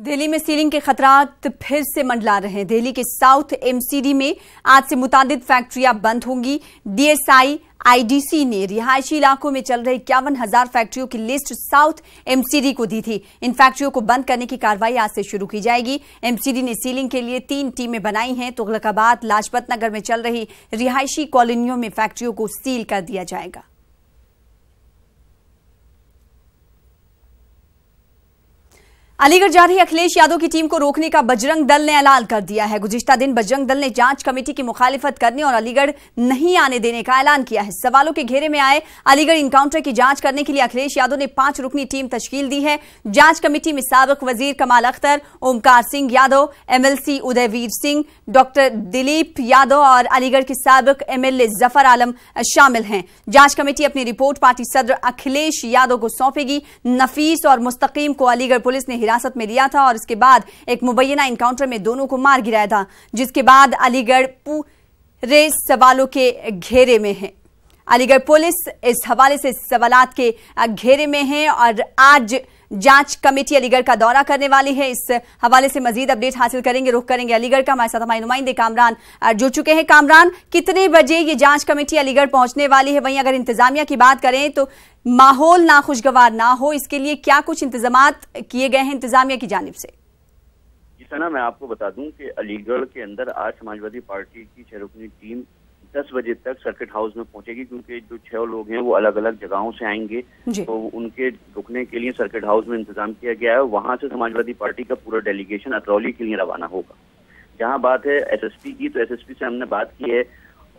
दिल्ली में सीलिंग के खतरात फिर से मंडला रहे हैं। दिल्ली के साउथ एमसीडी में आज से मुतादिद फैक्ट्रियां बंद होंगी। डीएसआई आईडीसी ने रिहायशी इलाकों में चल रही 51,000 फैक्ट्रियों की लिस्ट साउथ एमसीडी को दी थी। इन फैक्ट्रियों को बंद करने की कार्रवाई आज से शुरू की जाएगी। एमसीडी ने सीलिंग के लिए 3 टीमें बनाई हैं। तुगलकाबाद, लाजपत नगर में चल रही रिहायशी कॉलोनियों में फैक्ट्रियों को सील कर दिया जाएगा। अलीगढ़ जा रही अखिलेश यादव की टीम को रोकने का बजरंग दल ने ऐलान कर दिया है। गुज़िश्ता दिन बजरंग दल ने जांच कमेटी की मुखालिफत करने और अलीगढ़ नहीं आने देने का ऐलान किया है। सवालों के घेरे में आए अलीगढ़ इनकाउंटर की जांच करने के लिए अखिलेश यादव ने 5 रुकनी टीम तश्कील दी है। जांच कमेटी में साबिक वजीर कमाल अख्तर, ओमकार सिंह यादव, एमएलसी उदयवीर सिंह, डॉक्टर दिलीप यादव और अलीगढ़ के साबिक एमएलए जफर आलम शामिल हैं। जांच कमेटी अपनी रिपोर्ट पार्टी सदर अखिलेश यादव को सौंपेगी। नफीस और मुस्तकीम को अलीगढ़ पुलिस ने हिरासत में लिया था और इसके बाद एक मुबैना इनकाउंटर में दोनों को मार गिराया था, जिसके बाद अलीगढ़ पूरे सवालों के घेरे में है। अलीगढ़ पुलिस इस हवाले से सवालात के घेरे में है और आज जांच कमेटी अलीगढ़ का दौरा करने वाली है। इस हवाले से मजीद अपडेट हासिल करेंगे। रुख करेंगे अलीगढ़ का। हमारे साथ हमारे नुमाइंदे कामरान जुड़ चुके हैं। कामरान, कितने बजे ये जांच कमेटी अलीगढ़ पहुंचने वाली है? वहीं अगर इंतजामिया की बात करें तो माहौल नाखुशगवार ना हो, इसके लिए क्या कुछ इंतजामात किए गए हैं इंतजामिया की जानिब से? जी सना, मैं आपको बता दूं कि अलीगढ़ के अंदर आज समाजवादी पार्टी की 6 रुकनी टीम 10 बजे तक सर्किट हाउस में पहुंचेगी, क्योंकि जो 6 लोग हैं वो अलग अलग जगहों से आएंगे, तो उनके रुकने के लिए सर्किट हाउस में इंतजाम किया गया है। वहां से समाजवादी पार्टी का पूरा डेलीगेशन अतरौली के लिए रवाना होगा। जहां बात है एसएसपी की, तो एसएसपी से हमने बात की है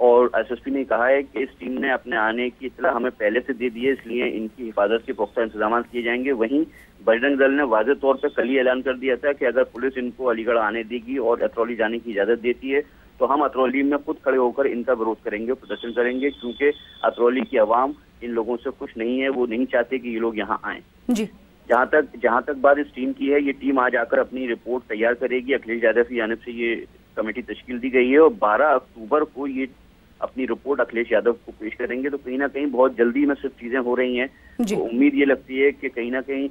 और एसएसपी ने कहा है कि इस टीम ने अपने आने की इत्तला हमें पहले से दे दी है, इसलिए इनकी हिफाजत के पुख्ता इंतजाम किए जाएंगे। वहीं बजरंग दल ने वाज़ेह तौर पर कल ही ऐलान कर दिया था कि अगर पुलिस इनको अलीगढ़ आने देगी और अतरौली जाने की इजाजत देती है तो हम अतरौली में खुद खड़े होकर इनका विरोध करेंगे, प्रदर्शन करेंगे, क्योंकि अतरौली की आवाम इन लोगों से खुश नहीं है। वो नहीं चाहते कि ये लोग यहाँ आए। जी। जहाँ तक बात इस टीम की है, ये टीम आज आकर अपनी रिपोर्ट तैयार करेगी। अखिलेश यादव की जानिब से ये कमेटी तश्कील दी गई है और 12 अक्टूबर को ये अपनी रिपोर्ट अखिलेश यादव को पेश करेंगे। तो कहीं ना कहीं बहुत जल्दी में सिर्फ चीजें हो रही हैं। तो उम्मीद ये लगती है कि कहीं ना कहीं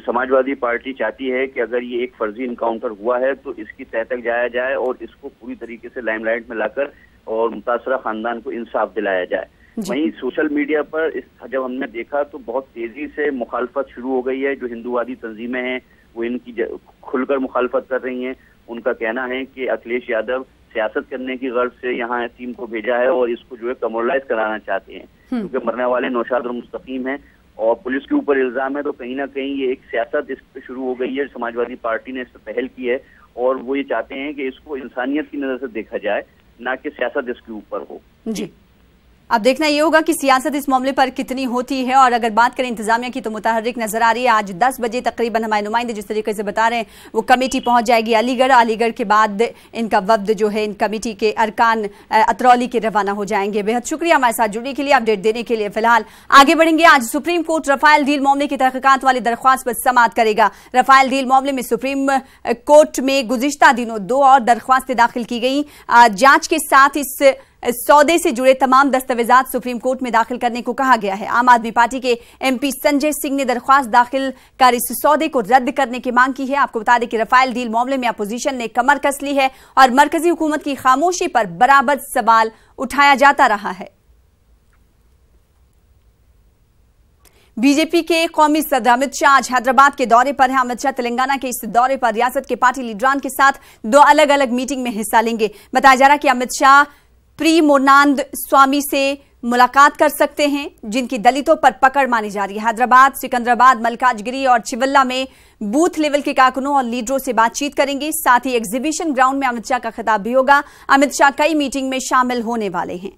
समाजवादी पार्टी चाहती है कि अगर ये एक फर्जी इनकाउंटर हुआ है तो इसकी तह तक जाया जाए और इसको पूरी तरीके से लाइमलाइट में लाकर और मुतासरा खानदान को इंसाफ दिलाया जाए। वहीं सोशल मीडिया पर जब हमने देखा तो बहुत तेजी से मुखालफत शुरू हो गई है। जो हिंदूवादी तंजीमें हैं वो इनकी खुलकर मुखालफत कर रही हैं। उनका कहना है कि अखिलेश यादव सियासत करने की गर्ज से यहाँ टीम को भेजा है और इसको जो है कमर्शलाइज कराना चाहते हैं, क्योंकि मरने वाले नौशाद और मुस्तकीम हैं और पुलिस के ऊपर इल्जाम है। तो कहीं ना कहीं ये एक सियासत इस पे शुरू हो गई है। समाजवादी पार्टी ने इस पर पहल की है और वो ये चाहते हैं कि इसको इंसानियत की नजर से देखा जाए, ना कि सियासत इसके ऊपर हो। जी, अब देखना ये होगा कि सियासत इस मामले पर कितनी होती है। और अगर बात करें इंतजामिया की तो मुतहर्रिक नजर आ रही है। आज 10 बजे तकरीबन हमारे नुमाइंदे जिस तरीके से बता रहे हैं वो कमेटी पहुंच जाएगी अलीगढ़। अलीगढ़ के बाद इनका वफ्द जो है इन कमेटी के अरकान अतरौली के रवाना हो जाएंगे। बेहद शुक्रिया हमारे साथ जुड़ने के लिए, अपडेट देने के लिए। फिलहाल आगे बढ़ेंगे। आज सुप्रीम कोर्ट रफाल डील मामले की तहकीकात वाली दरख्वास्त पर समाअत करेगा। रफाल डील मामले में सुप्रीम कोर्ट में गुज़िश्ता दिनों 2 और दरख्वास्तें दाखिल की गई। जांच के साथ इस सौदे से जुड़े तमाम दस्तावेजात सुप्रीम कोर्ट में दाखिल करने को कहा गया है। आम आदमी पार्टी के एमपी संजय सिंह ने दरख्वास्त दाखिल कर इस सौदे को रद्द करने की मांग की है। आपको बता दें कि रफाल डील मामले में अपोजिशन ने कमर कस ली है और मरकजी हुकूमत की खामोशी पर बराबर सवाल उठाया जाता रहा है। बीजेपी के कौमी सदर अमित शाह आज हैदराबाद के दौरे पर हैं। अमित शाह तेलंगाना के इस दौरे पर रियासत के पार्टी लीडरान के साथ 2 अलग अलग मीटिंग में हिस्सा लेंगे। बताया जा रहा है कि अमित शाह प्री मोर्नांद स्वामी से मुलाकात कर सकते हैं, जिनकी दलितों पर पकड़ मानी जा रही है। हैदराबाद, सिकंदराबाद, मलकाजगिरी और चिवल्ला में बूथ लेवल के कारकुनों और लीडरों से बातचीत करेंगे। साथ ही एग्जीबिशन ग्राउंड में अमित शाह का खिताब भी होगा। अमित शाह कई मीटिंग में शामिल होने वाले हैं।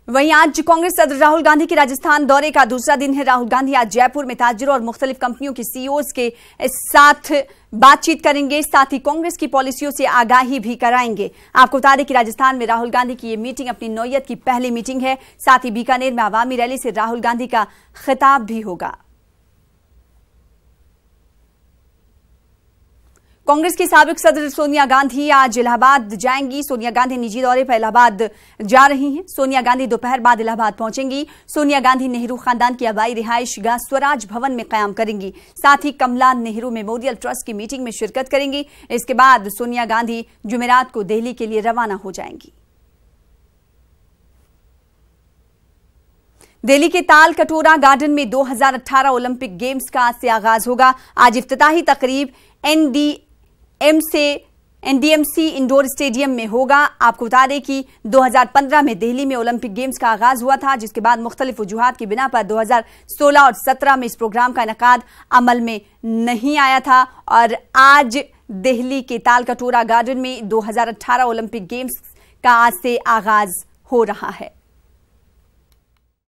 वहीं आज कांग्रेस सदर राहुल गांधी के राजस्थान दौरे का दूसरा दिन है। राहुल गांधी आज जयपुर में ताजिरों और मुख्तलिफ कंपनियों के सीईओज के साथ बातचीत करेंगे। साथ ही कांग्रेस की पॉलिसियों से आगाही भी कराएंगे। आपको बता दें कि राजस्थान में राहुल गांधी की ये मीटिंग अपनी नौयत की पहली मीटिंग है। साथ ही बीकानेर में आवामी रैली से राहुल गांधी का खिताब भी होगा। कांग्रेस की साबिक सदर सोनिया गांधी आज इलाहाबाद जाएंगी। सोनिया गांधी निजी दौरे पर इलाहाबाद जा रही हैं। सोनिया गांधी दोपहर बाद इलाहाबाद पहुंचेंगी। सोनिया गांधी नेहरू खानदान की आबाई रिहायशगाह स्वराज भवन में कयाम करेंगी। साथ ही कमला नेहरू मेमोरियल ट्रस्ट की मीटिंग में शिरकत करेंगी। इसके बाद सोनिया गांधी जुमेरात को दिल्ली के लिए रवाना हो जाएंगी। दिल्ली के ताल कटोरा गार्डन में 2018 ओलंपिक गेम्स का आज से आगाज होगा। आज इफ्तिताही तकरीब एनडीएमसी इंडोर स्टेडियम में होगा। आपको बता दें कि 2015 में दिल्ली में ओलंपिक गेम्स का आगाज हुआ था, जिसके बाद मुख्तलिफ वजूहात की बिना पर 2016 और 17 में इस प्रोग्राम का इनेकाद अमल में नहीं आया था और आज दिल्ली के ताल कटोरा गार्डन में 2018 ओलंपिक गेम्स का आज से आगाज हो रहा है।